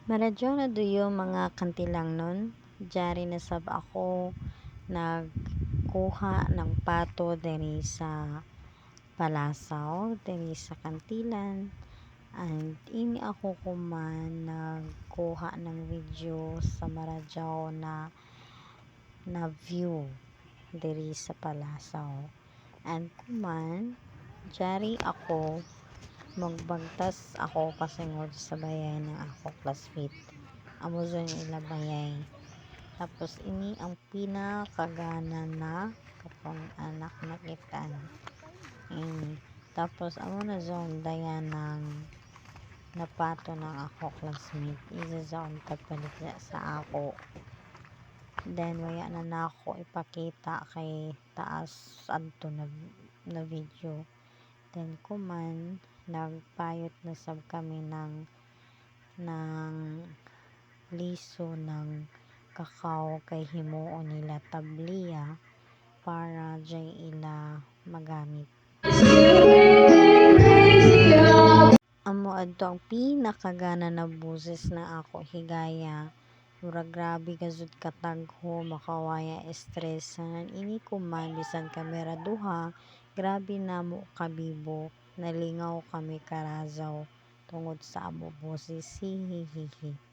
Maradyo na duyo mga kantilang nun, diyari na sab ako nagkuha ng pato diri sa Palasaw, diri sa kantilan, and ini ako kuman nagkuha ng video sa Maradyaw na view diri sa Palasaw. And kuman diyari ako magbagtas ako pasingod sa bayay ng ako classmate, amo dyan ila bayay. Tapos ini ang pinakagana na katong anak nakitaan ini. Tapos amo na dyan dayan ng napato ng ako classmate, isa dyan tagpalit sa ako. Then waya na nako ipakita kay taas adto na video. Then kuman nagpayot na sab kami ng liso ng kakao kay himuon nila tabliya para jay ila magamit. Amo adto ang pinakagana na boses na ako higaya, murag grabe gazud katagho makawaya stress sanan ini kuman bisan kamera duha, grabe namo kabibo, nalingaw kami karazaw tungod sa amo boses hihihihi.